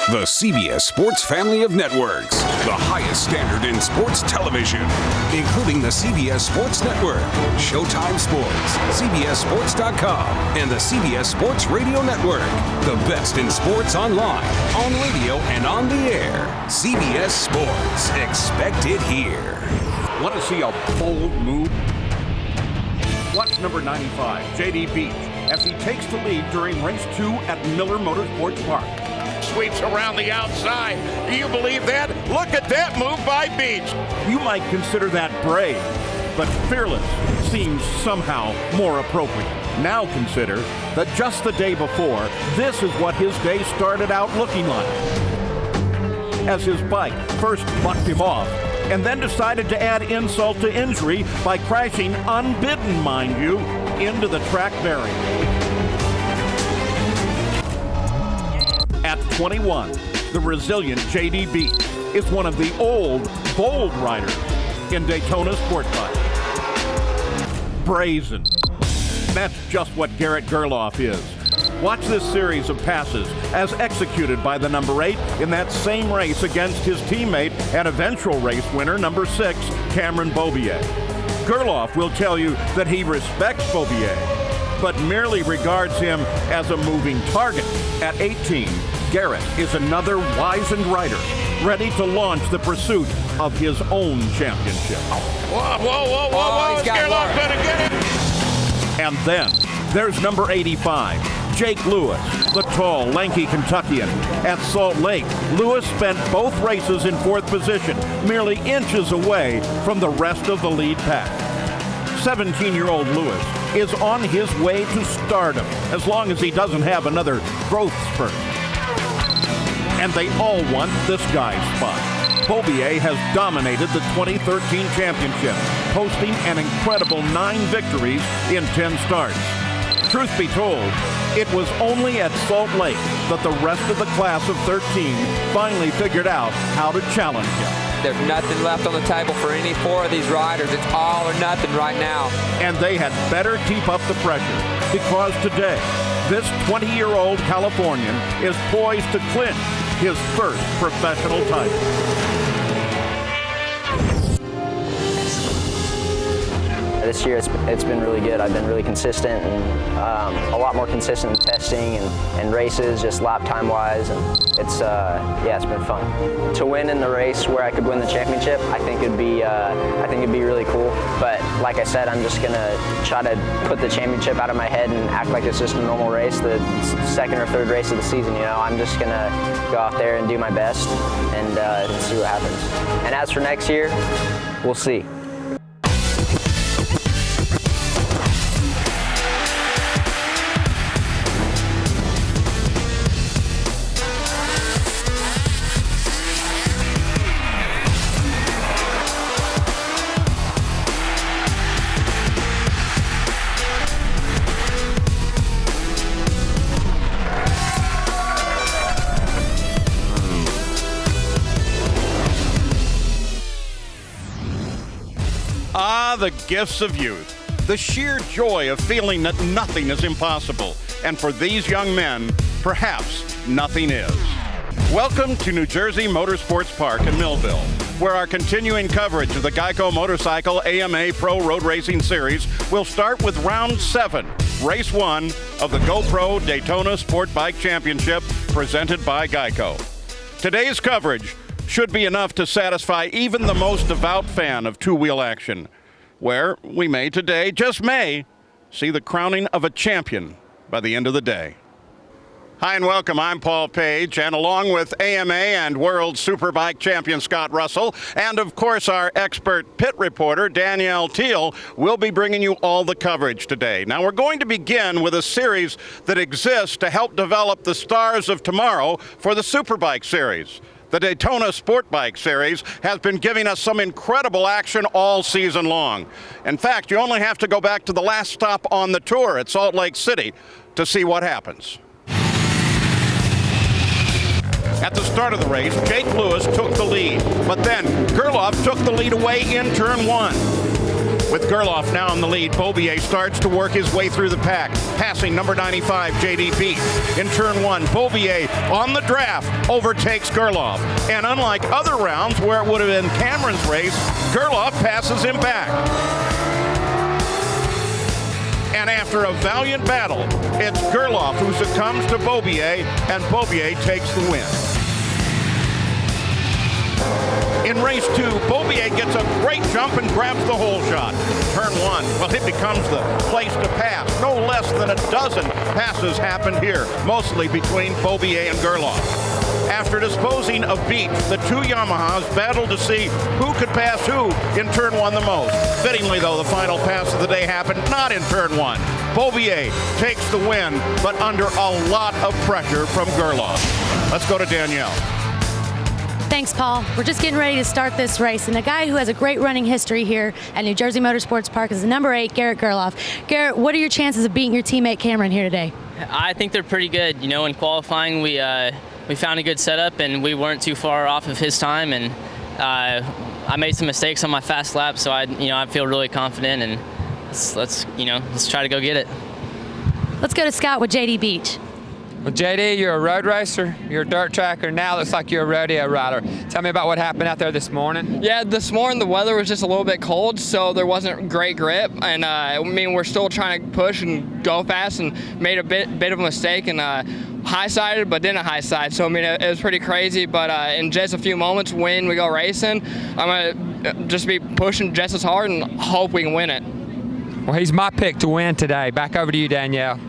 The CBS Sports family of networks. The highest standard in sports television, including the CBS Sports Network, Showtime Sports, CBSSports.com, and the CBS Sports Radio Network. The best in sports online, on radio, and on the air. CBS Sports. Expect it here. Want to see a bold move? Watch number 95, J.D. Beach, as he takes the lead during race 2 at Miller Motorsports Park. Sweeps around the outside. Do you believe that? Look at that move by Beach. You might consider that brave, but fearless seems somehow more appropriate. Now consider that just the day before, this is what his day started out looking like. As his bike first bucked him off, and then decided to add insult to injury by crashing, unbidden, mind you, into the track barrier. At 21, the resilient J.D. Beach is one of the old, bold riders in Daytona SportBike. Brazen. That's just what Garrett Gerloff is. Watch this series of passes as executed by the number 8 in that same race against his teammate and eventual race winner, number 6, Cameron Beaubier. Gerloff will tell you that he respects Beaubier, but merely regards him as a moving target. At 18, Garrett is another wizened rider, ready to launch the pursuit of his own championship. Whoa, Gerloff gonna get it! And then, there's number 85, Jake Lewis, the tall, lanky Kentuckian. At Salt Lake, Lewis spent both races in 4th position, merely inches away from the rest of the lead pack. 17-year-old Lewis is on his way to stardom, as long as he doesn't have another growth spurt. And they all want this guy's spot. Beaubier has dominated the 2013 championship, posting an incredible 9 victories in 10 starts. Truth be told, it was only at Salt Lake that the rest of the class of 13 finally figured out how to challenge him. There's nothing left on the table for any 4 of these riders. It's all or nothing right now. And they had better keep up the pressure, because today, this 20-year-old Californian is poised to clinch his first professional title. This year it's been really good. I've been really consistent and a lot more consistent in testing and races, just lap time wise, and it's been fun. To win in the race where I could win the championship, I think it'd be really cool. But like I said, I'm just gonna try to put the championship out of my head and act like it's just a normal race, the 2nd or 3rd race of the season. You know, I'm just gonna go out there and do my best and see what happens. And as for next year, we'll see. The gifts of youth, the sheer joy of feeling that nothing is impossible, and for these young men, perhaps nothing is. Welcome to New Jersey Motorsports Park in Millville, where our continuing coverage of the Geico Motorcycle AMA Pro Road Racing Series will start with round 7, race 1 of the GoPro Daytona SportBike Championship presented by Geico. Today's coverage should be enough to satisfy even the most devout fan of two-wheel action, where we may today, just may, see the crowning of a champion by the end of the day. Hi and welcome, I'm Paul Page, and along with AMA and World Superbike champion Scott Russell, and of course our expert pit reporter Danielle Teal, we'll be bringing you all the coverage today. Now we're going to begin with a series that exists to help develop the stars of tomorrow for the Superbike series. The Daytona SportBike Series has been giving us some incredible action all season long. In fact, you only have to go back to the last stop on the tour at Salt Lake City to see what happens. At the start of the race, Jake Lewis took the lead, but then Gerloff took the lead away in turn 1. With Gerloff now in the lead, Beaubier starts to work his way through the pack, passing number 95, J.D. Beach. In turn 1, Beaubier on the draft overtakes Gerloff. And unlike other rounds where it would have been Cameron's race, Gerloff passes him back. And after a valiant battle, it's Gerloff who succumbs to Beaubier, and Beaubier takes the win. In race 2, Beaubier gets a great jump and grabs the hole shot. Turn 1, well, it becomes the place to pass. No less than a dozen passes happened here, mostly between Beaubier and Gerloff. After disposing of Beach, the two Yamahas battled to see who could pass who in turn 1 the most. Fittingly, though, the final pass of the day happened not in turn 1. Beaubier takes the win, but under a lot of pressure from Gerloff. Let's go to Danielle. Thanks, Paul. We're just getting ready to start this race, and a guy who has a great running history here at New Jersey Motorsports Park is the number 8, Garrett Gerloff. Garrett, what are your chances of beating your teammate Cameron here today? I think they're pretty good. You know, in qualifying, we found a good setup, and we weren't too far off of his time, and I made some mistakes on my fast lap, so I feel really confident, and let's try to go get it. Let's go to Scott with J.D. Beach. Well, JD, you're a road racer, you're a dirt tracker, now it looks like you're a rodeo rider. Tell me about what happened out there this morning. Yeah, this morning the weather was just a little bit cold, so there wasn't great grip, and we're still trying to push and go fast, and made a bit of a mistake, and high-sided, but didn't high side, so it was pretty crazy, but in just a few moments when we go racing, I'm gonna just be pushing just as hard and hope we can win it. Well, he's my pick to win today. Back over to you, Danielle.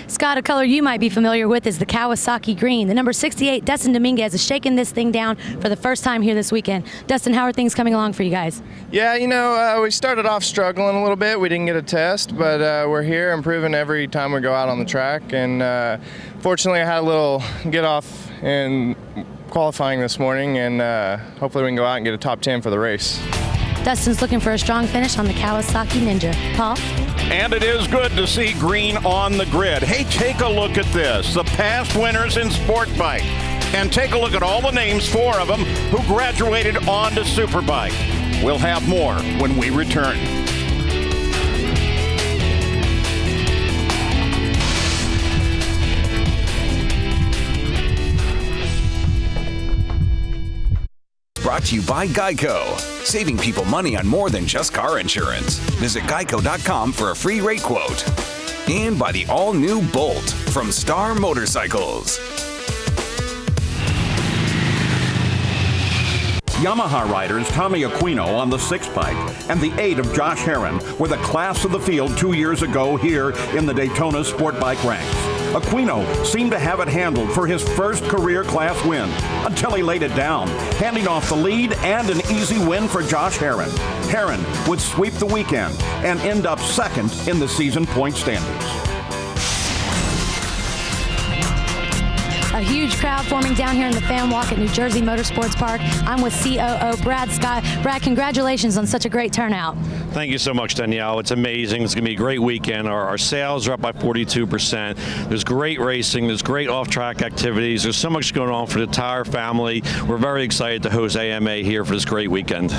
Scott, a color you might be familiar with is the Kawasaki green. The number 68, Dustin Dominguez, is shaking this thing down for the first time here this weekend. Dustin, how are things coming along for you guys? Yeah, we started off struggling a little bit. We didn't get a test, but we're here improving every time we go out on the track. And fortunately, I had a little get off in qualifying this morning, and hopefully we can go out and get a top 10 for the race. Dustin's looking for a strong finish on the Kawasaki Ninja. Paul? And it is good to see green on the grid. Hey, take a look at this. The past winners in SportBike. And take a look at all the names, 4 of them, who graduated on to Superbike. We'll have more when we return. Brought to you by Geico. Saving people money on more than just car insurance. Visit geico.com for a free rate quote. And by the all-new Bolt from Star Motorcycles. Yamaha riders Tommy Aquino on the 6-bike and the 8 of Josh Herrin were the class of the field 2 years ago here in the Daytona SportBike ranks. Aquino seemed to have it handled for his first career class win until he laid it down, handing off the lead and an easy win for Josh Herrin. Herrin would sweep the weekend and end up second in the season point standings. A huge crowd forming down here in the fan walk at New Jersey Motorsports Park. I'm with COO Brad Scott. Brad, congratulations on such a great turnout. Thank you so much, Danielle. It's amazing. It's going to be a great weekend. Our sales are up by 42%. There's great racing. There's great off-track activities. There's so much going on for the entire family. We're very excited to host AMA here for this great weekend.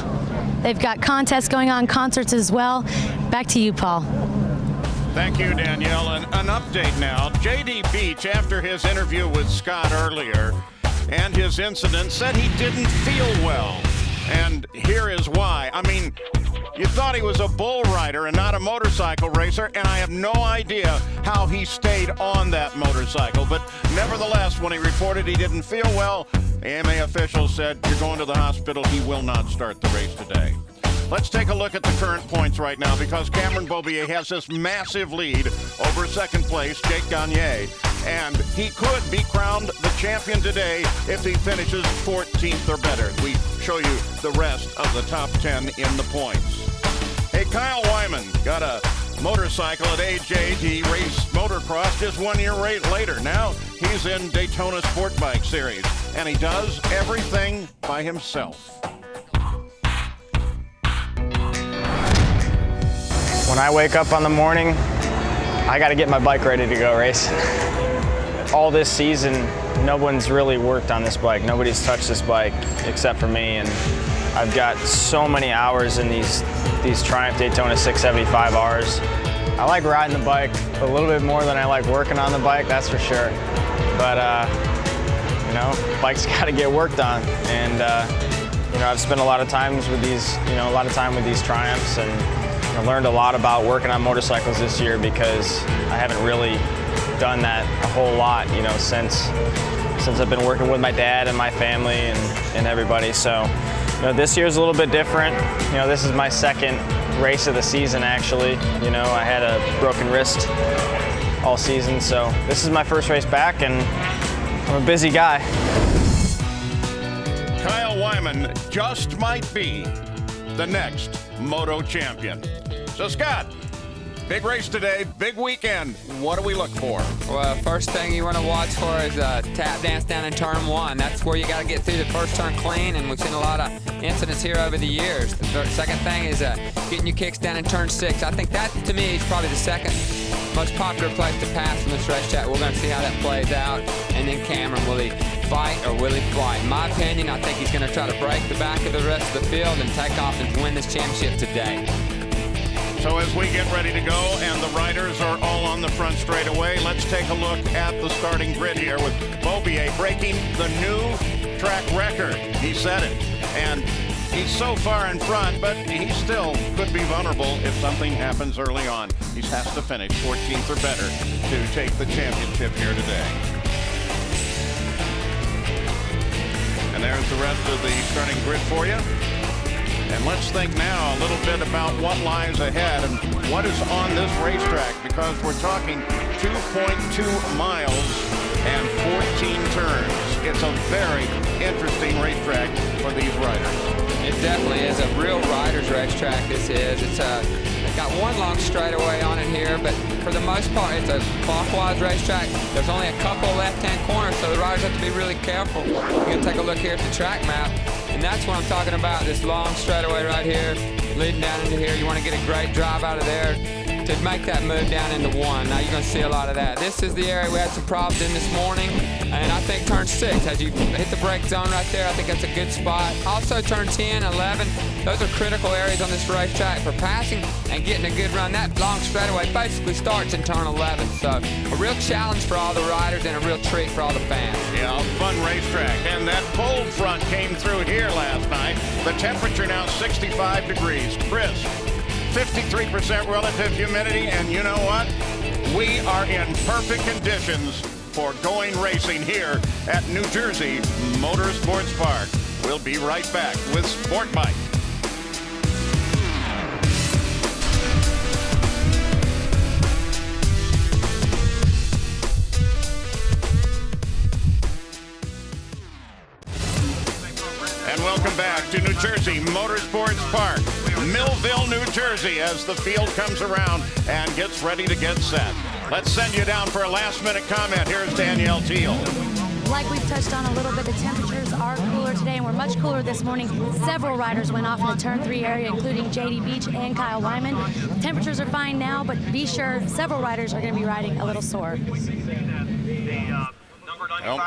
They've got contests going on, concerts as well. Back to you, Paul. Thank you, Danielle. And an update now. J.D. Beach, after his interview with Scott earlier and his incident, said he didn't feel well. And here is why. I mean, you thought he was a bull rider and not a motorcycle racer, and I have no idea how he stayed on that motorcycle. But nevertheless, when he reported he didn't feel well, AMA officials said, you're going to the hospital. He will not start the race today. Let's take a look at the current points right now, because Cameron Beaubier has this massive lead over second place, Jake Gagne, and he could be crowned the champion today if he finishes 14th or better. We show you the rest of the top 10 in the points. Hey, Kyle Wyman got a motorcycle at AJ. He raced motocross just 1 year later. Now he's in Daytona SportBike Series, and he does everything by himself. When I wake up on the morning, I got to get my bike ready to go racing. All this season, no one's really worked on this bike. Nobody's touched this bike except for me, and I've got so many hours in these Triumph Daytona 675Rs. I like riding the bike a little bit more than I like working on the bike, that's for sure. But you know, bike's got to get worked on, and you know, I've spent a lot of times with these, with these Triumphs, and I learned a lot about working on motorcycles this year because I haven't really done that a whole lot, you know, since I've been working with my dad and my family and everybody. So, you know, this year's a little bit different. You know, this is my second race of the season, actually. You know, I had a broken wrist all season, so this is my first race back, and I'm a busy guy. Kyle Wyman just might be the next Moto champion. So Scott, big race today, big weekend. What do we look for? Well, first thing you want to watch for is a tap dance down in turn 1. That's where you got to get through the first turn clean, and we've seen a lot of incidents here over the years. The second thing is getting your kicks down in turn 6. I think that, to me, is probably the second most popular place to pass in this racetrack. We're going to see how that plays out. And then Cameron, will he fight or will he fly? In my opinion, I think he's going to try to break the back of the rest of the field and take off and win this championship today. So as we get ready to go and the riders are all on the front straightaway, let's take a look at the starting grid here with Beaubier breaking the new track record. He said it. And he's so far in front, but he still could be vulnerable if something happens early on. He has to finish 14th or better to take the championship here today. And there's the rest of the starting grid for you. And let's think now a little bit about what lies ahead and what is on this racetrack, because we're talking 2.2 miles and 14 turns. It's a very interesting racetrack for these riders. It definitely is a real rider's racetrack, this is. It's got one long straightaway on it here, but for the most part, it's a clockwise racetrack. There's only a couple left-hand corners, so the riders have to be really careful. You're going to take a look here at the track map, and that's what I'm talking about, this long straightaway right here, leading down into here. You want to get a great drive out of there to make that move down into 1. Now you're going to see a lot of that. This is the area we had some problems in this morning, and I think turn 6, as you hit the brake zone right there, I think that's a good spot. Also turn 10, 11, those are critical areas on this racetrack for passing and getting a good run. That long straightaway basically starts in turn 11, so a real challenge for all the riders and a real treat for all the fans. Yeah, a fun racetrack, and that cold front came through here last night. The temperature now 65 degrees, crisp. 53% relative humidity, and you know what? We are in perfect conditions for going racing here at New Jersey Motorsports Park. We'll be right back with SportBike. And welcome back to New Jersey Motorsports Park, Millville, New Jersey, as the field comes around and gets ready to get set. Let's send you down for a last-minute comment. Here's Danielle Teal. Like we've touched on a little bit, the temperatures are cooler today, and we're much cooler this morning. Several riders went off in the turn 3 area, including JD Beach and Kyle Wyman. Temperatures are fine now, but be sure several riders are going to be riding a little sore. Well,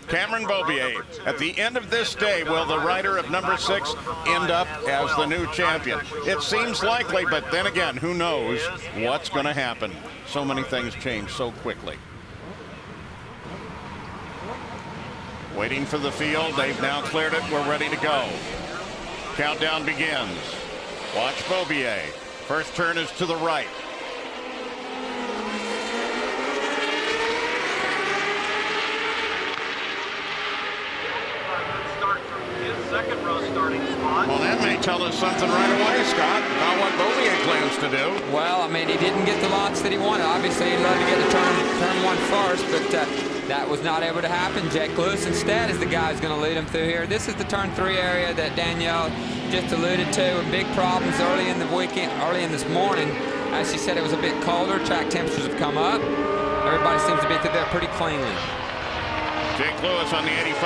Cameron Beaubier, at the end of this day, will the rider of number 6 end up as the new champion? It seems likely, but then again, who knows what's going to happen? So many things change so quickly. Waiting for the field. They've now cleared it. We're ready to go. Countdown begins. Watch Beaubier. First turn is to the right. Well, that may tell us something right away, Scott, about what Beaubier plans to do. Well, I mean, he didn't get the launch that he wanted. Obviously, he'd love to get the turn 1 first, but that was not able to happen. Jake Lewis instead is the guy who's going to lead him through here. This is the turn 3 area that Danielle just alluded to, with big problems early in the weekend, early in this morning. As she said, it was a bit colder. Track temperatures have come up. Everybody seems to be through there pretty cleanly. Jake Lewis on the 85.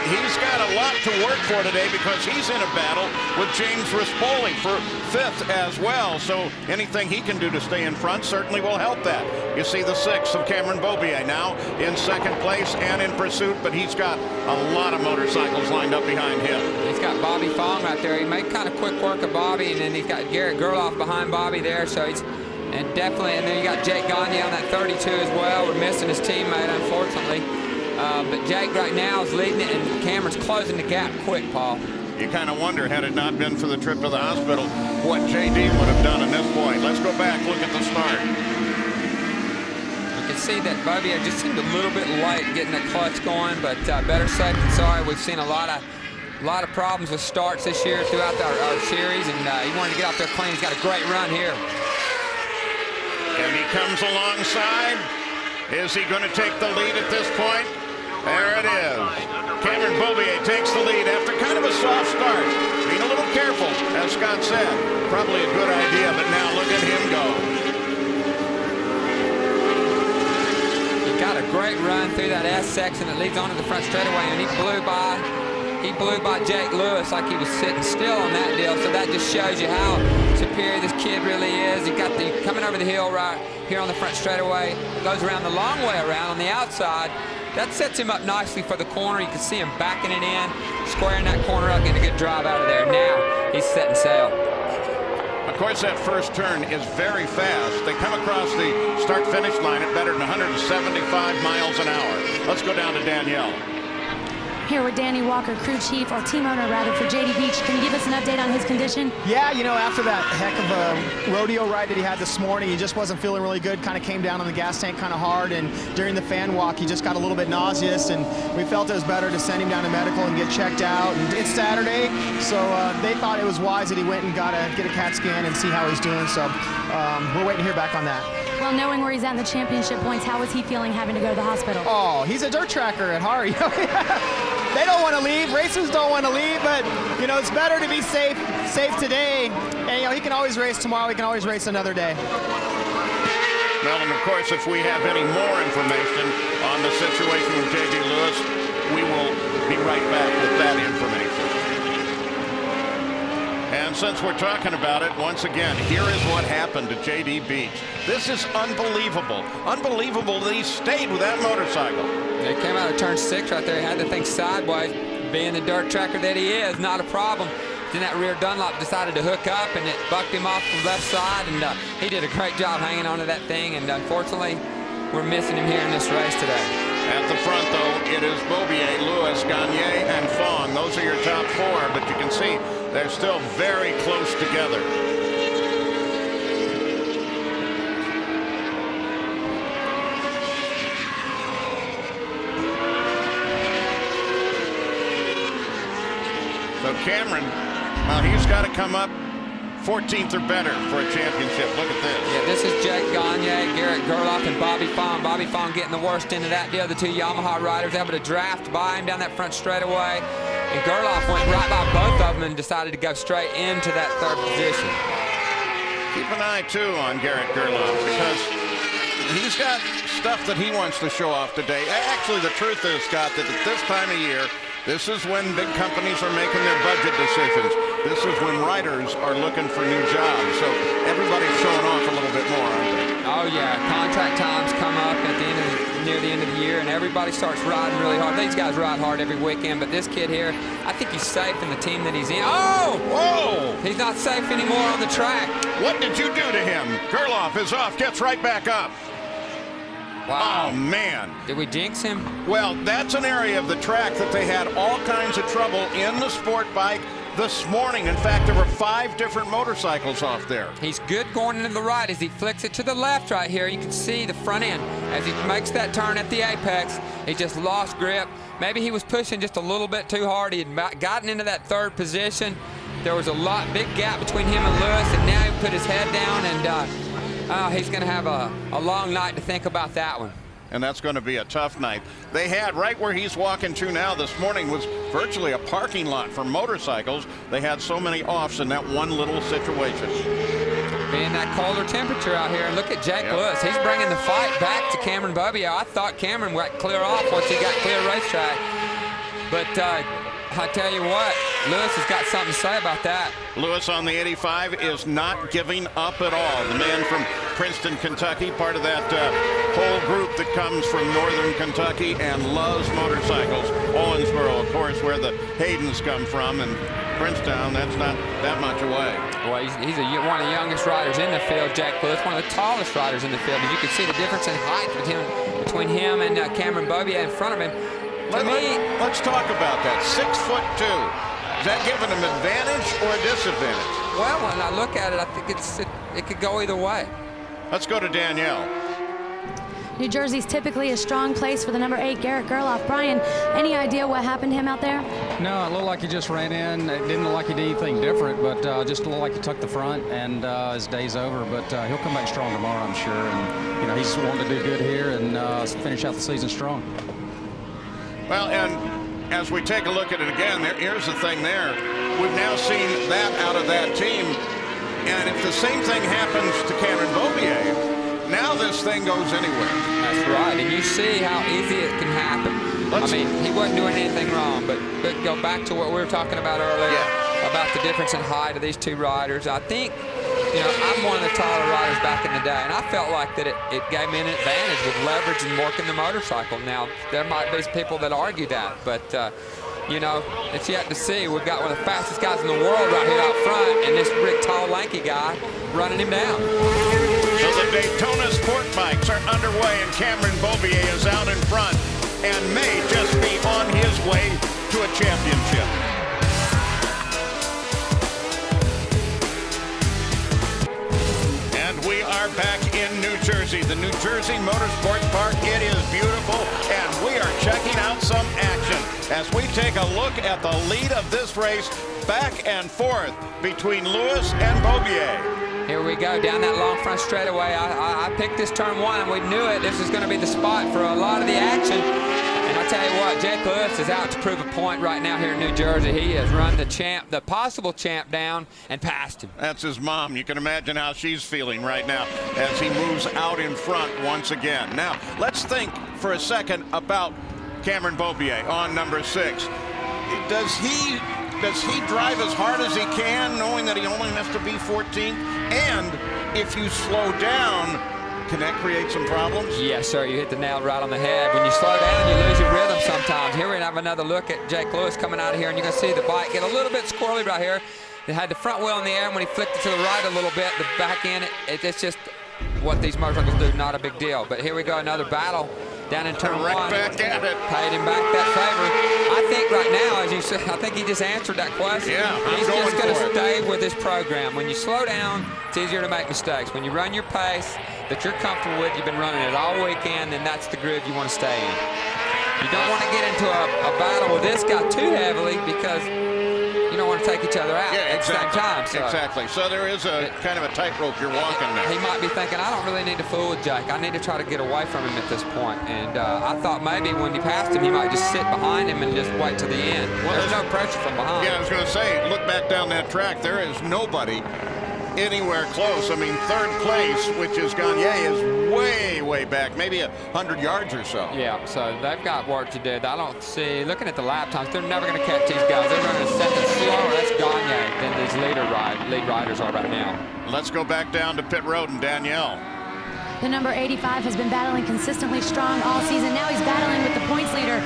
He's got a lot to work for today because he's in a battle with James RISPOLI for 5th as well. So anything he can do to stay in front certainly will help that. You see the 6 of Cameron Beaubier now in 2nd place and in pursuit, but he's got a lot of motorcycles lined up behind him. He's got Bobby Fong right there. He made kind of quick work of Bobby, and then he's got Garrett GERLOFF behind Bobby there. So he's and then you got Jake Gagne on that 32 as well. We're missing his teammate, unfortunately. But Jake right now is leading it, and Cameron's closing the gap quick, Paul. You kind of wonder, had it not been for the trip to the hospital, what JD would have done at this point. Let's go back, look at the start. You can see that Beaubier just seemed a little bit late getting the clutch going, but better safe than sorry. We've seen a lot of problems with starts this year throughout our series, and he wanted to get out there clean. He's got a great run here. And he comes alongside. Is he going to take the lead at this point? There it is. Cameron Beaubier takes the lead after kind of a soft start. Being a little careful, as Scott said. Probably a good idea, but now look at him go. He got a great run through that S section that leads onto the front straightaway, and he blew by Jake Lewis like he was sitting still on that deal. So that just shows you how superior this kid really is. He got coming over the hill right here on the front straightaway, goes around the long way around on the outside. That sets him up nicely for the corner. You can see him backing it in, squaring that corner up, getting a good drive out of there. Now he's setting sail. Of course, that first turn is very fast. They come across the start-finish line at better than 175 miles an hour. Let's go down to Danielle. Here with Danny Walker, crew chief, or team owner rather, for JD Beach. Can you give us an update on his condition? Yeah, you know, after that heck of a rodeo ride that he had this morning, he just wasn't feeling really good, kind of came down on the gas tank kind of hard, and during the fan walk, he just got a little bit nauseous, and we felt it was better to send him down to medical and get checked out. And it's Saturday, so they thought it was wise that he went and got get a CAT scan and see how he's doing, so we're waiting to hear back on that. Well, knowing where he's at in the championship points, how is he feeling having to go to the hospital? Oh, he's a dirt tracker at heart. They don't want to leave. Racers don't want to leave, but you know, it's better to be safe today. And you know, he can always race tomorrow. He can always race another day. Well, and of course, if we have any more information on the situation with J.D. Lewis, we will be right back with that information. And since we're talking about it, once again, here is what happened to J.D. Beach. This is unbelievable. Unbelievable that he stayed with that motorcycle. He came out of turn 6 right there. He had the thing sideways. Being the dirt tracker that he is, not a problem. Then that rear Dunlop decided to hook up, and it bucked him off the left side, and he did a great job hanging onto that thing, and unfortunately, we're missing him here in this race today. At the front, though, it is Beaubier, Lewis, Gagne, and Fong. Those are your top 4, but you can see they're still very close together. So Cameron, well, he's got to come up 14th or better for a championship. Look at this. Yeah, this is Jake Gagne, Garrett GERLOFF, and Bobby Fong. Bobby Fong getting the worst end of that deal. The two Yamaha riders able to draft by him down that front straightaway. And GERLOFF went right by both of them and decided to go straight into that 3rd position. Keep an eye, too, on Garrett GERLOFF, because he's got stuff that he wants to show off today. Actually, the truth is, Scott, that at this time of year, this is when big companies are making their budget decisions. This is when riders are looking for new jobs. So everybody's showing off a little bit more, aren't they? Oh, yeah. Contract times come up at the end of near the end of the year, and everybody starts riding really hard. These guys ride hard every weekend, but this kid here, I think he's safe in the team that he's in. Oh! Whoa! He's not safe anymore on the track. What did you do to him? GERLOFF is off, gets right back up. Wow. Oh, man. Did we jinx him? Well, that's an area of the track that they had all kinds of trouble in the sport bike this morning. In fact, there were 5 different motorcycles off there. He's good going into the right as he flicks it to the left right here. You can see the front end as he makes that turn at the apex. He just lost grip. Maybe he was pushing just a little bit too hard. He had gotten into that 3rd position. There was a big gap between him and Lewis, and now he put his head down, and he's going to have a long night to think about that one. And that's going to be a tough night. They had, right where he's walking to now this morning, was virtually a parking lot for motorcycles. They had so many offs in that one little situation. being that colder temperature out here. And look at Jake Lewis. He's bringing the fight back to Cameron Beaubier. I thought Cameron got clear off once he got clear racetrack. But I tell you what, Lewis has got something to say about that. Lewis on the 85 is not giving up at all. The man from Princeton, Kentucky, part of that whole group that comes from northern Kentucky and loves motorcycles. Owensboro, of course, where the Haydens come from, and Princetown, that's not that much away. Well, he's one of the youngest riders in the field, Jake Lewis, one of the tallest riders in the field. As you can see the difference in height between him and Cameron Beaubier in front of him. Let's talk about that. 6'2". Is that giving him advantage or a disadvantage? Well, when I look at it, I think it could go either way. Let's go to Danielle. New Jersey's typically a strong place for the number 8 Garrett GERLOFF. Brian, any idea what happened to him out there? No, it looked like he just ran in. It didn't look like he did anything different, but just looked like he took the front, and his day's over. But he'll come back strong tomorrow, I'm sure. And you know, he's wanting to do good here and finish out the season strong. Well, and as we take a look at it again, here's the thing there. We've now seen that out of that team. And if the same thing happens to Cameron Beaubier, now this thing goes anywhere. That's right, and you see how easy it can happen. I mean, he wasn't doing anything wrong, but go back to what we were talking about earlier about the difference in height of these two riders. I think, you know, I'm one of the taller riders back in the day, and I felt like that it gave me an advantage with leverage and working the motorcycle. Now, there might be people that argue that, but, you know, it's yet to see. We've got one of the fastest guys in the world right here out front, and this big, tall, lanky guy running him down. So the Daytona SportBikes are underway, and Cameron Beaubier is out in front and may just be on his way to a championship. And we are back in New Jersey, the New Jersey Motorsports Park. It is beautiful, and we are checking out some action as we take a look at the lead of this race, back and forth between Lewis and Beaubier. Here we go, down that long front straightaway. I picked this turn 1, and we knew it. This is going to be the spot for a lot of the action. And I tell you what, Jake Lewis is out to prove a point right now here in New Jersey. He has run the possible champ down and passed him. That's his mom. You can imagine how she's feeling right now as he moves out in front once again. Now, let's think for a second about Cameron Beaubier on number 6. Does he drive as hard as he can, knowing that he only has to be 14th? And if you slow down, can that create some problems? Yes, sir. You hit the nail right on the head. When you slow down, you lose your rhythm sometimes. Here we have another look at Jake Lewis coming out of here, and you're going to see the bike get a little bit squirrely right here. It had the front wheel in the air, and when he flicked it to the right a little bit, the back end, it's just what these motorcycles do, not a big deal. But here we go, another battle down in turn 1. Back at it. Paid him back that favor. I think right now, as you said, I think he just answered that question. Yeah, he's just going to stay with his program. When you slow down, it's easier to make mistakes. When you run your pace that you're comfortable with, you've been running it all weekend, then that's the groove you want to stay in. You don't want to get into a battle with this guy too heavily, because you don't want to take each other out at the same time. So. Exactly. So there is a kind of a tightrope you're walking there. He might be thinking, I don't really need to fool with Jake. I need to try to get away from him at this point. And I thought maybe when he passed him, he might just sit behind him and just wait to the end. Well, there's no pressure from behind. Yeah, I was going to say, look back down that track. There is nobody anywhere close. I mean, 3rd place, which is Gagne, is way, way back, maybe 100 yards or so. Yeah, so they've got work to do. I don't see, looking at the lap times, they're never going to catch these guys. They're running a second slower. That's Gagne than these lead riders are right now. Let's go back down to pit road and Danielle. The number 85 has been battling consistently strong all season. Now he's battling with the points leader.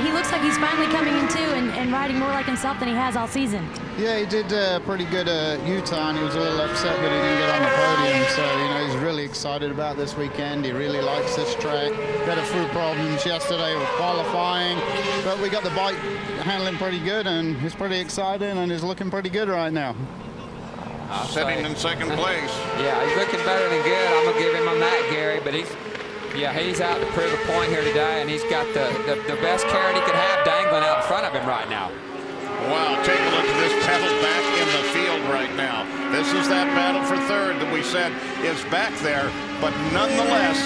He looks like he's finally coming into and riding more like himself than he has all season. Yeah, he did pretty good at Utah, and he was a little upset that he didn't get on the podium. So, you know, he's really excited about this weekend. He really likes this track. We had a few problems yesterday with qualifying, but we got the bike handling pretty good, and he's pretty excited, and he's looking pretty good right now. Sitting in 2nd place. Yeah, he's looking better than good. I'm going to give him on that, Gary. But he's out to prove a point here today, and he's got the best carrot he could have dangling out in front of him right now. Wow, take a look at this battle back in the field right now. This is that battle for 3rd that we said is back there, but nonetheless,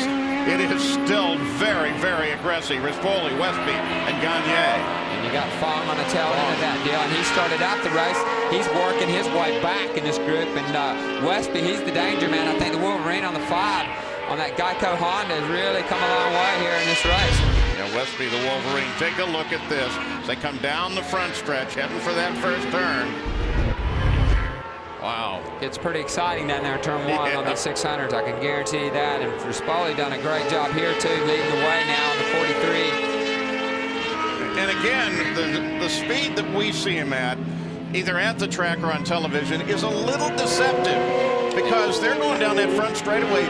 it is still very, very aggressive. RISPOLI, WESTBY, and Gagne. And you got Fong on the tail end of that deal, and he started out the race. He's working his way back in this group, and Westby, he's the danger man. I think the Wolverine on the 5 on that Geico Honda has really come a long way here in this race. Yeah, Westby, the Wolverine. Take a look at this. They come down the front stretch, heading for that first turn. Wow. It's pretty exciting down there in turn 1 on the 600s. I can guarantee you that. And RISPOLI done a great job here, too, leading the way now on the 43. And again, the speed that we see him at, either at the track or on television, is a little deceptive because they're going down that front straightaway,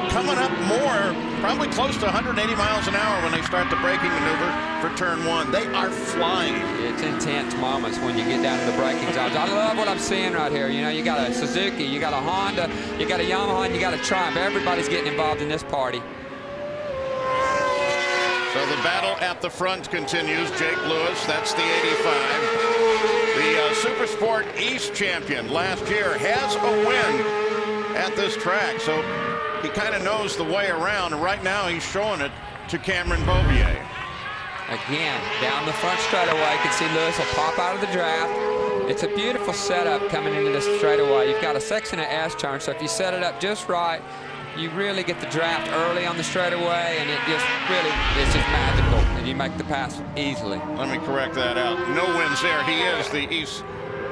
coming up more, probably close to 180 miles an hour when they start the braking maneuver for turn 1. They are flying. It's intense moments when you get down to the braking zones. I love what I'm seeing right here. You know, you got a Suzuki, you got a Honda, you got a Yamaha, and you got a Triumph. Everybody's getting involved in this party. So the battle at the front continues. Jake Lewis, that's the 85. The Super Sport East champion last year has a win at this track. So he kind of knows the way around. And right now he's showing it to Cameron Beaubier. Again, down the front straightaway, you can see Lewis will pop out of the draft. It's a beautiful setup coming into this straightaway. You've got a 6 and an S turn, so if you set it up just right, you really get the draft early on the straightaway, and it just really, it's just magical, and you make the pass easily. Let me correct that out. No wins there. He is the East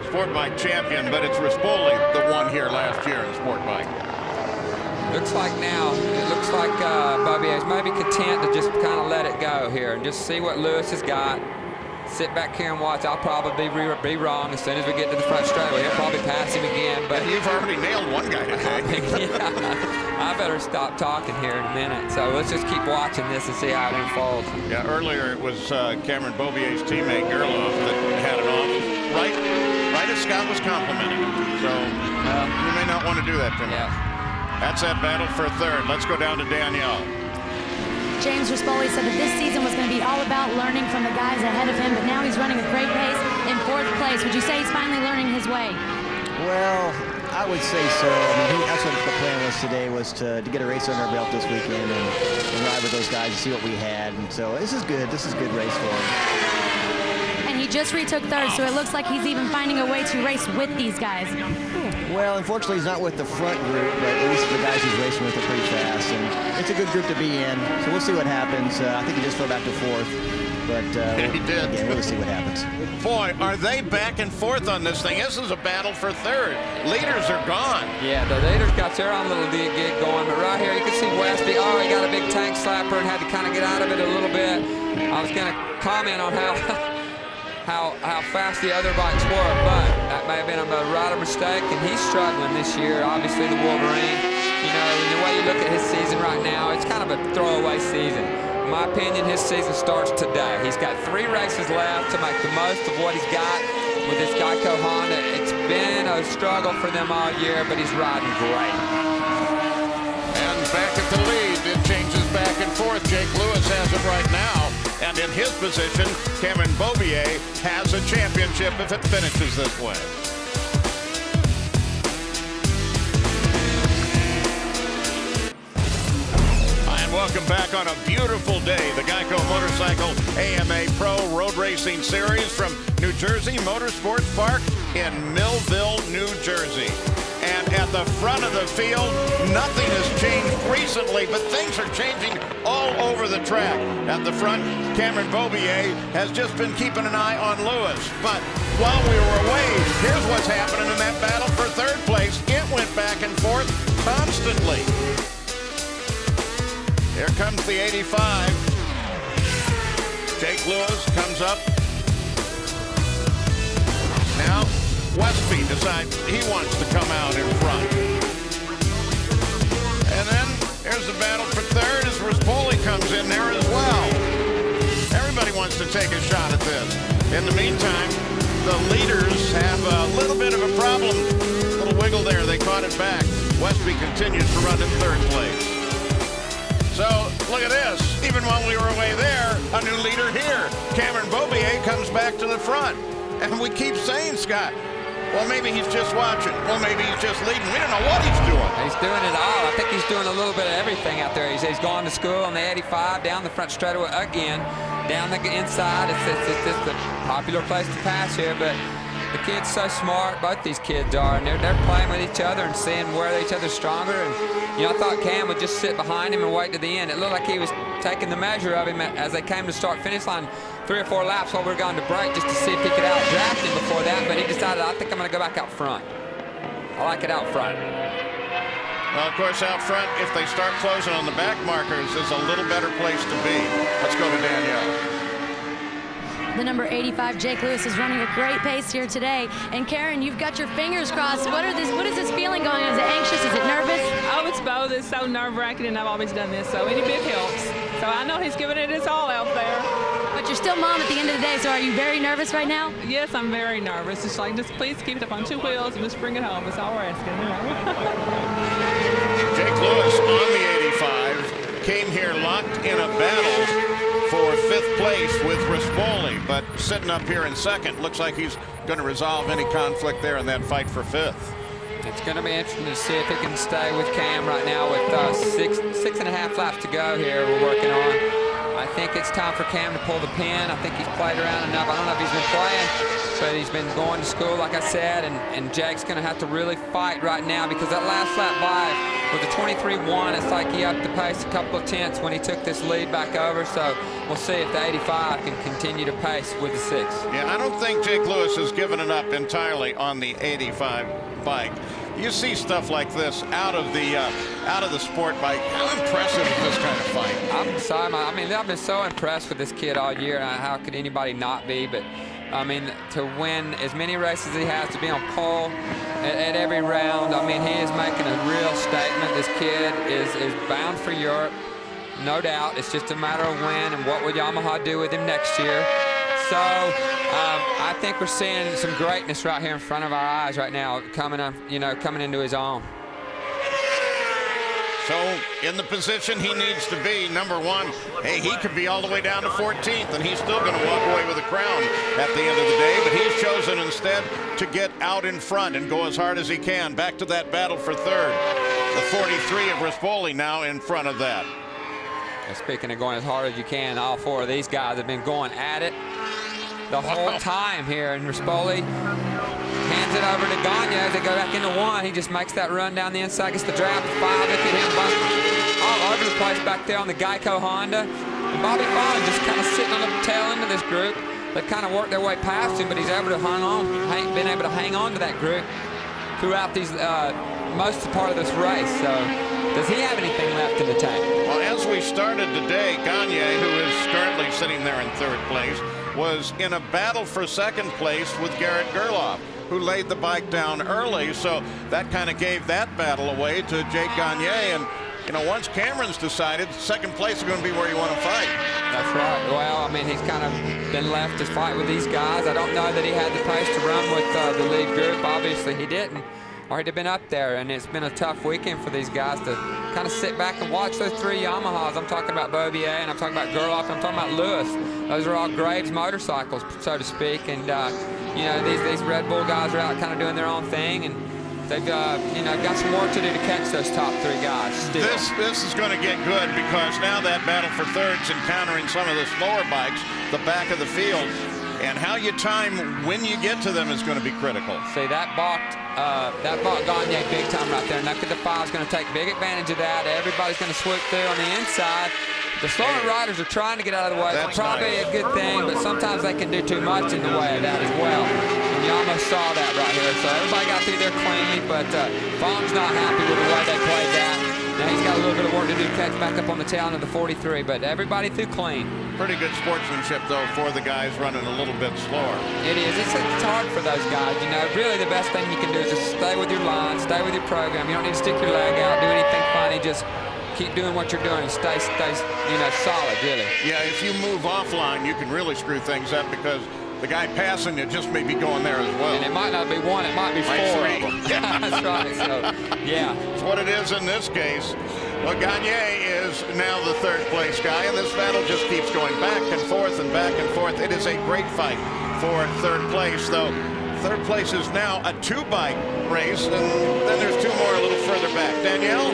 SportBike champion, but it's RISPOLI that won here last year in SportBike. Looks like now, it looks like Beaubier is maybe content to just kind of let it go here and just see what Lewis has got. Sit back here and watch. I'll probably be wrong as soon as we get to the front straightaway. He'll probably pass him again. But you've already nailed one guy today. Yeah, I better stop talking here in a minute. So let's just keep watching this and see how it unfolds. Yeah, earlier it was Cameron Beaubier's teammate GERLOFF that had it off right as Scott was complimenting him. So you may not want to do that to him. Yeah. That's that battle for third. Let's go down to Danielle. James RISPOLI said that this season was going to be all about learning from the guys ahead of him, but now he's running a great pace in 4th place. Would you say he's finally learning his way? Well, I would say so. I mean, that's what the plan was today, was to get a race under our belt this weekend and ride with those guys and see what we had. And so this is good. This is a good race for him. And he just retook 3rd, so it looks like he's even finding a way to race with these guys. Well, unfortunately, he's not with the front group, but at least the guys he's racing with are pretty fast. And it's a good group to be in, so we'll see what happens. I think he just fell back to 4th, but he did. Again, we'll see what happens. Boy, are they back and forth on this thing. This is a battle for 3rd. Leaders are gone. Yeah, the leaders got their own little gig going, but right here you can see Westby. Oh, he got a big tank slapper and had to kind of get out of it a little bit. I was going to comment on how fast the other bikes were, but that may have been a rider mistake, and he's struggling this year. Obviously, the Wolverine, you know, the way you look at his season right now, it's kind of a throwaway season. In my opinion, his season starts today. He's got 3 races left to make the most of what he's got with this Geico Honda. It's been a struggle for them all year, but he's riding great. And back at the lead, it changes back and forth. Jake Lewis has it right now. And in his position, Cameron Beaubier has a championship if it finishes this way. And welcome back on a beautiful day. The Geico Motorcycle AMA Pro Road Racing Series from New Jersey Motorsports Park in Millville, New Jersey. And at the front of the field, nothing has changed recently, but things are changing all over the track. At the front, Cameron Beaubier has just been keeping an eye on Lewis. But while we were away, here's what's happening in that battle for 3rd place. It went back and forth constantly. Here comes the 85. Jake Lewis comes up. Now, Westby decides he wants to come out in front. And then here's the battle for 3rd as RISPOLI comes in there as well. Everybody wants to take a shot at this. In the meantime, the leaders have a little bit of a problem. A little wiggle there. They caught it back. Westby continues to run in 3rd place. So, look at this. Even while we were away there, a new leader here. Cameron Beaubier comes back to the front. And we keep saying, Scott, well, maybe he's just watching. Well, maybe he's just leading. We don't know what he's doing. He's doing it all. I think he's doing a little bit of everything out there. He's gone to school on the 85, down the front straightaway again. down the inside. It's just a popular place to pass here, but the kid's so smart, both these kids are, and they're playing with each other and seeing where each other's stronger. And I thought Cam would just sit behind him and wait to the end. It looked like he was taking the measure of him as they came to start-finish line 3 or 4 laps while we were going to break, just to see if he could out-draft him before that, but he decided, I think I'm going to go back out front. I like it out front. Well, of course, out front, if they start closing on the back markers, is a little better place to be. Let's go to Danielle. The number 85, Jake Lewis, is running a great pace here today. And Karen, you've got your fingers crossed. What is this feeling going on? Is it anxious? Is it nervous? Oh, it's both. It's so nerve-wracking, and I've always done this, so any bit helps. So I know he's giving it his all out there. But you're still mom at the end of the day, so are you very nervous right now? Yes, I'm very nervous. It's like, just please keep it up on 2 wheels and just bring it home. That's all we're asking. Jake Lewis on the 85 came here locked in a battle for 5th place with Rispoli, but sitting up here in 2nd, looks like he's going to resolve any conflict there in that fight for 5th. It's going to be interesting to see if he can stay with Cam right now with 6.5 laps to go here we're working on. I think it's time for Cam to pull the pin. I think he's played around enough. I don't know if he's been playing, but he's been going to school, like I said, and Jake's going to have to really fight right now because that last lap by with the 23.1, it's like he upped the pace a couple of tenths when he took this lead back over, so we'll see if the 85 can continue to pace with the 6. Yeah, I don't think Jake Lewis has given it up entirely on the 85 bike. You see stuff like this out of the sport bike. How impressive is this kind of fight? I'm sorry, I mean, I've been so impressed with this kid all year, and how could anybody not be? But I mean, to win as many races as he has, to be on pole at every round, I mean, he is making a real statement. This kid is bound for Europe, no doubt. It's just a matter of when and what will Yamaha do with him next year. So I think we're seeing some greatness right here in front of our eyes right now, coming into his own. So in the position he needs to be, number 1, hey, he could be all the way down to 14th, and he's still going to walk away with a crown at the end of the day, but he's chosen instead to get out in front and go as hard as he can. Back to that battle for 3rd. The 43 of Rispoli now in front of that. And speaking of going as hard as you can, all 4 of these guys have been going at it the whole time here, and Rispoli hands it over to Gagne as they go back into 1. He just makes that run down the inside, gets the draft. 5, look at him all over the place back there on the Geico Honda. And Bobby Fong just kind of sitting on the tail end of this group. They've kind of worked their way past him, but he's able to been able to hang on to that group throughout these most part of this race. So does he have anything left in the tank? Well, as we started today, Gagne, who is currently sitting there in 3rd place, was in a battle for 2nd place with GERLOFF, who laid the bike down early, so that kind of gave that battle away to Jake Gagne. And once Cameron's decided, 2nd place is going to be where you want to fight. That's right. Well, I mean, he's kind of been left to fight with these guys. I don't know that he had the pace to run with the lead group. Obviously he didn't, or he'd have been up there. And it's been a tough weekend for these guys to kind of sit back and watch those 3 Yamahas. I'm talking about Beaubier, and I'm talking about GERLOFF, and I'm talking about Lewis. Those are all Graves motorcycles, so to speak. And these Red Bull guys are out kind of doing their own thing, and they've got some work to do to catch those top 3 guys still. This is going to get good, because now that battle for 3rd's encountering some of the slower bikes, the back of the field, and how you time when you get to them is going to be critical. See, that balked Gagne big time right there. Nucky the 5 is going to take big advantage of that. Everybody's going to swoop through on the inside. The slower riders are trying to get out of the way. It's probably a good thing, but sometimes they can do too much in the way of that as well. And you almost saw that right here. So everybody got through there cleanly, but Fong's not happy with the way they played that. Now he's got a little bit of work to do to catch back up on the tail end of the 43, but everybody through clean. Pretty good sportsmanship, though, for the guys running a little bit slower. It is. It's hard for those guys. Really the best thing you can do is just stay with your line, stay with your program. You don't need to stick your leg out, do anything funny. Just keep doing what you're doing and stay solid, really. Yeah, if you move offline, you can really screw things up, because the guy passing you just may be going there as well. And it might not be 1, it might be 4 of them. That's right. So, yeah. It's what it is in this case. Well, Gagne is now the 3rd place guy, and this battle just keeps going back and forth and back and forth. It is a great fight for 3rd place, though. 3rd place is now a 2-bike race, and then there's 2 more a little further back. Danielle?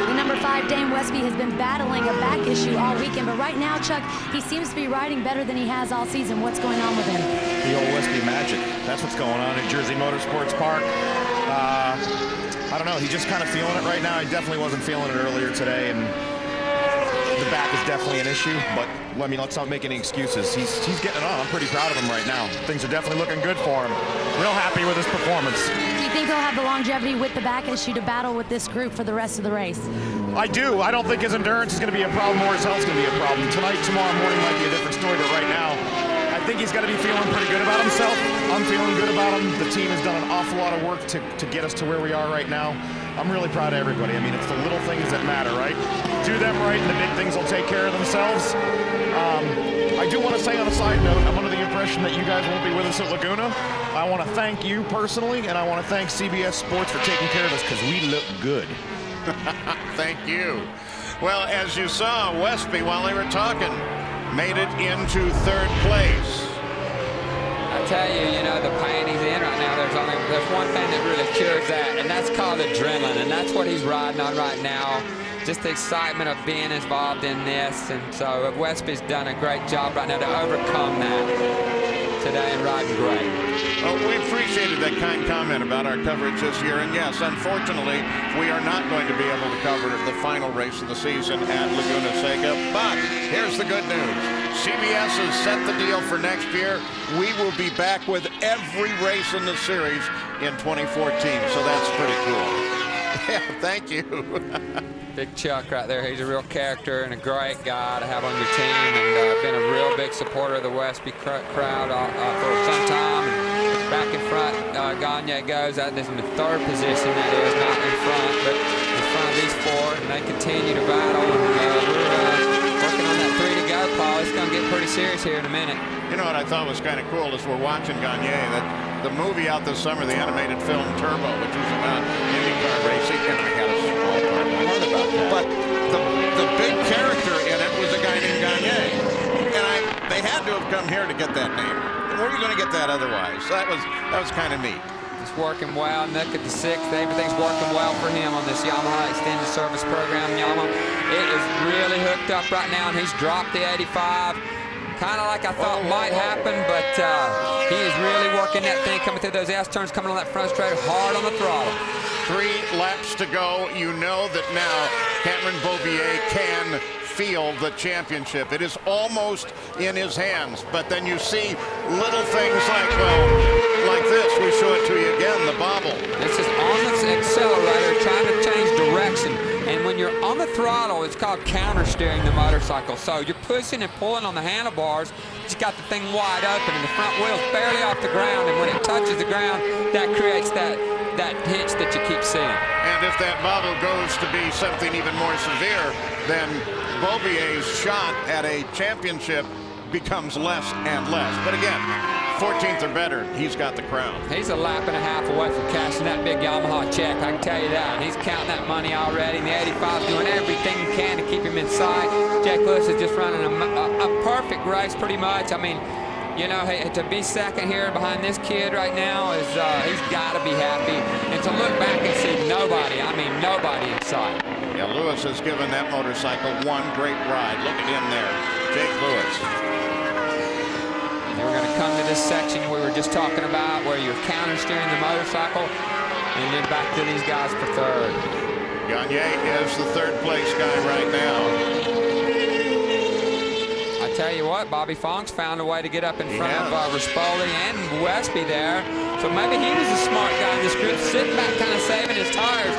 The number 5 Dane Westby has been battling a back issue all weekend, but right now, Chuck, he seems to be riding better than he has all season. What's going on with him? The old Westby magic. That's what's going on at Jersey Motorsports Park. I don't know. He's just kind of feeling it right now. He definitely wasn't feeling it earlier today, and the back is definitely an issue, but I mean, let's not make any excuses. He's getting it on. I'm pretty proud of him right now. Things are definitely looking good for him. Real happy with his performance. Do you think he'll have the longevity with the back issue to battle with this group for the rest of the race? I do. I don't think his endurance is going to be a problem or his health is going to be a problem. Tonight, tomorrow morning might be a different story, but right now, I think he's got to be feeling pretty good about himself. I'm feeling good about him. The team has done an awful lot of work to get us to where we are right now. I'm really proud of everybody. I mean, it's the little things that matter, right? Do them right, and the big things will take care of themselves. I do want to say on a side note, I'm under the impression that you guys won't be with us at Laguna. I want to thank you personally, and I want to thank CBS Sports for taking care of us because we look good. Thank you. Well, as you saw, Westby, while they were talking, made it into 3rd place. I tell you, you know, the pain he's in right now, there's one thing that really cures that, and that's called adrenaline, and that's what he's riding on right now. Just the excitement of being involved in this, and so Westby's done a great job right now to overcome that today and riding great. Well, we appreciated that kind comment about our coverage this year, and yes, unfortunately, we are not going to be able to cover the final race of the season at Laguna Seca, but here's the good news. CBS has set the deal for next year. We will be back with every race in the series in 2014, so that's pretty cool. Yeah, thank you. Big Chuck right there. He's a real character and a great guy to have on your team, and been a real big supporter of the Westby crowd for some time. And back in front, Gagne goes out in the 3rd position, that is, not in front, but in front of these 4, and they continue to battle. And we're working on that 3 to go, Paul. It's going to get pretty serious here in a minute. You know what I thought was kind of cool is we're watching Gagne, that the movie out this summer, the animated film Turbo, which is about IndyCar racing, and I had a small part about that. But the big character in it was a guy named Gagne, and they had to have come here to get that name. Where are you going to get that otherwise? So that was kind of neat. It's working well. Look at the 6th. Everything's working well for him on this Yamaha Extended Service Program. Yamaha, it is really hooked up right now, and he's dropped the 85. Kind of like I thought might happen, but he is really working that thing, coming through those S-turns, coming on that front straight, hard on the throttle. 3 laps to go. You know that now Cameron Beaubier can feel the championship. It is almost in his hands, but then you see little things like, well, like this. We show it to you again, the bobble. This is on the accelerator, trying to change direction. And when you're on the throttle, it's called counter steering the motorcycle. So you're pushing and pulling on the handlebars. You got the thing wide open, and the front wheel's barely off the ground. And when it touches the ground, that creates that hitch that you keep seeing. And if that bobble goes to be something even more severe, then Beaubier's shot at a championship becomes less and less. But again, 14th or better, he's got the crown. He's a lap and a half away from cashing that big Yamaha check, I can tell you that. And he's counting that money already, and the 85's doing everything he can to keep him in sight. Jake Lewis is just running a perfect race, pretty much. I mean, you know, to be 2nd here behind this kid right now is he's got to be happy. And to look back and see nobody, I mean nobody in sight. Yeah, Lewis has given that motorcycle one great ride. Look at him there, Jake Lewis. And we're going to come to this section we were just talking about, where you're counter steering the motorcycle, and then back to these guys for 3rd. Gagne is the 3rd place guy right now. I tell you what, Bobby Fong's found a way to get up in front of RISPOLI and Westby there. So maybe he was a smart guy in this group, sitting back kind of saving his tires.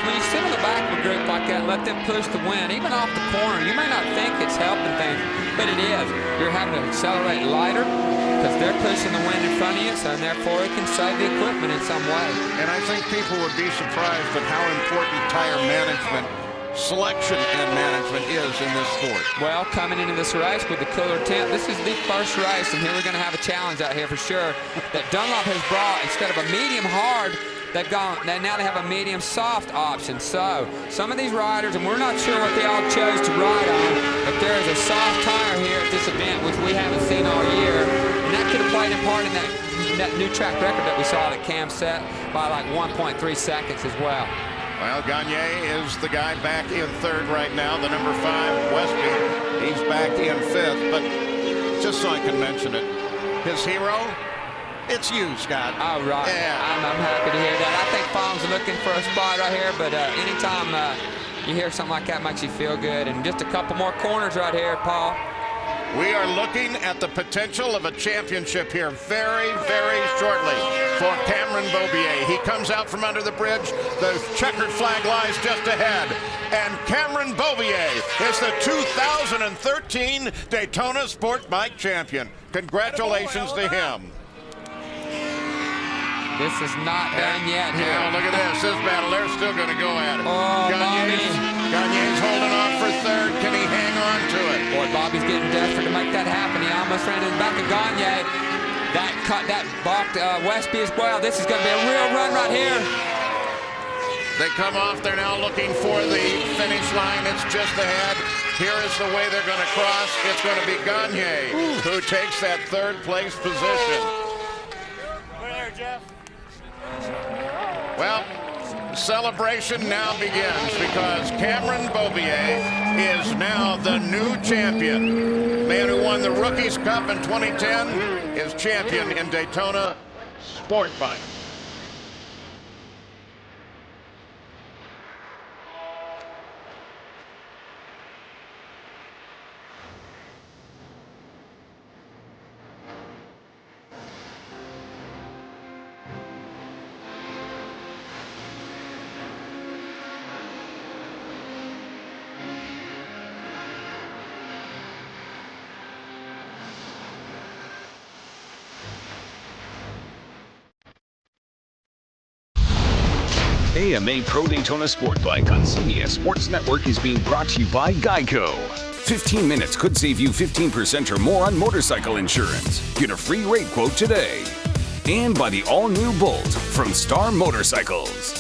When you sit on the back of a group like that and let them push the wind, even off the corner, you may not think it's helping things, but it is. You're having to accelerate lighter because they're pushing the wind in front of you, so therefore it can save the equipment in some way. And I think people would be surprised at how important tire management, selection and management is in this sport. Well, coming into this race with the cooler temp, this is the first race, and here we're going to have a challenge out here for sure, that Dunlop has brought, instead of a medium hard, now they have a medium soft option. So some of these riders, and we're not sure what they all chose to ride on, but there is a soft tire here at this event, which we haven't seen all year, and that could have played a part in that new track record that we saw that Cam set by like 1.3 seconds as well. Well, Gagne is the guy back in third right now. The number 5, Westby, he's back in fifth. But just so I can mention it, his hero, it's you, Scott. All right. Yeah. I'm happy to hear that. I think Fong's looking for a spot right here, but anytime you hear something like that, makes you feel good. And just a couple more corners right here, Paul. We are looking at the potential of a championship here very, very shortly for Cameron Beaubier. He comes out from under the bridge. The checkered flag lies just ahead. And Cameron Beaubier is the 2013 Daytona SportBike champion. Congratulations to him. This is not done yet here. Yeah, look at this battle. They're still going to go at it. Oh, Gagne's holding off for third. Can he hang on to it? Boy, Bobby's getting desperate to make that happen. He almost ran in the back of Gagne. That balked Westby as well. This is going to be a real run right here. They come off. They're now looking for the finish line. It's just ahead. Here is the way they're going to cross. It's going to be Gagne who takes that third place position. Over there, Jeff. Well, celebration now begins because Cameron Beaubier is now the new champion. Man who won the Rookies Cup in 2010 is champion in Daytona SportBike. AMA Pro Daytona SportBike on CBS Sports Network is being brought to you by Geico. 15 minutes could save you 15% or more on motorcycle insurance. Get a free rate quote today. And by the all-new Bolt from Star Motorcycles.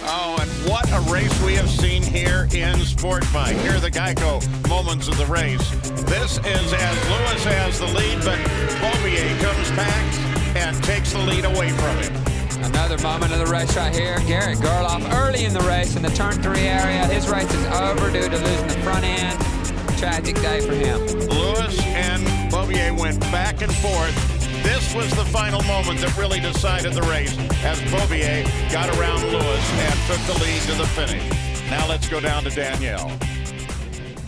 Oh, and what a race we have seen here in SportBike. Here are the Geico moments of the race. This is as Lewis has the lead, but Beaubier comes back and takes the lead away from him. Another moment of the race right here. GERLOFF early in the race in the turn 3 area. His race is over due to losing the front end. Tragic day for him. Lewis and Beaubier went back and forth. This was the final moment that really decided the race as Beaubier got around Lewis and took the lead to the finish. Now let's go down to Danielle.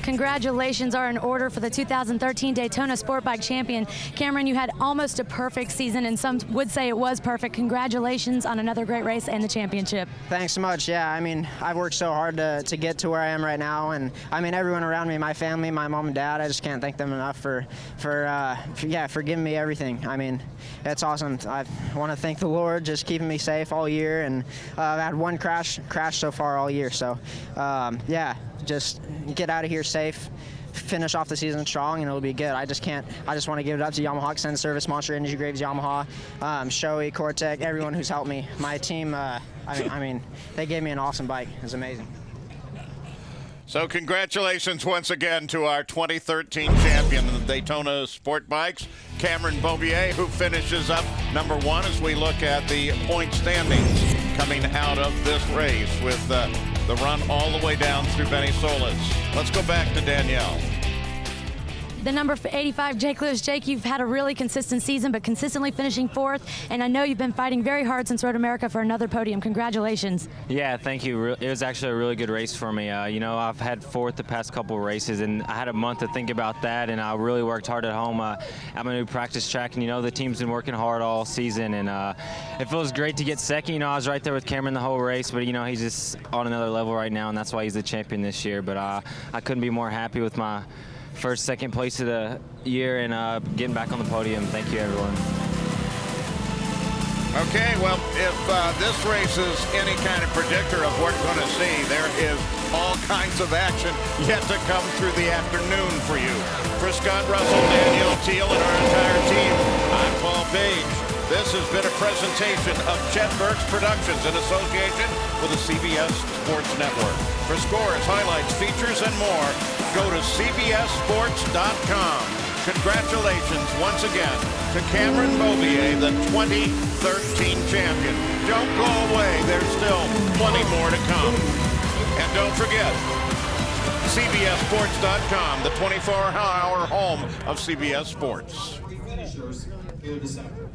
Congratulations are in order for the 2013 Daytona SportBike champion. Cameron, you had almost a perfect season, and some would say it was perfect. Congratulations on another great race and the championship. Thanks so much. Yeah, I mean, I've worked so hard to get to where I am right now, and I mean, everyone around me, my family, my mom and dad, I just can't thank them enough for giving me everything. I mean, it's awesome. I want to thank the Lord just keeping me safe all year, and I've had one crash so far all year. So, yeah. Just get out of here safe, finish off the season strong, and it'll be good. I just want to give it up to Yamaha Extended Service, Monster Energy Graves, Yamaha, Shoei, Cortec, everyone who's helped me. My team, I mean, they gave me an awesome bike. It was amazing. So congratulations once again to our 2013 champion in the Daytona SportBikes, Cameron Beaubier, who finishes up number 1 as we look at the point standings coming out of this race with the run all the way down through Benny Solis. Let's go back to Danielle. The number 85, Jake Lewis. Jake, you've had a really consistent season, but consistently finishing 4th, and I know you've been fighting very hard since Road America for another podium. Congratulations. Yeah, thank you. It was actually a really good race for me. You know, I've had 4th the past couple of races, and I had a month to think about that, and I really worked hard at home at my new practice track, and you know, the team's been working hard all season, and it feels great to get second. You know, I was right there with Cameron the whole race, but you know, he's just on another level right now, and that's why he's the champion this year. But I couldn't be more happy with my second place of the year and getting back on the podium. Thank you, everyone. Okay, well, if this race is any kind of predictor of what we're going to see, there is all kinds of action yet to come through the afternoon for you. For Scott Russell, Danielle Teal, and our entire team, I'm Paul Page. This has been a presentation of Chet Burks Productions in association with the CBS Sports Network. For scores, highlights, features, and more, go to cbssports.com. Congratulations once again to Cameron Beaubier, the 2013 champion. Don't go away. There's still plenty more to come. And don't forget, CBSSports.com, the 24-hour home of CBS Sports. Finishers in December.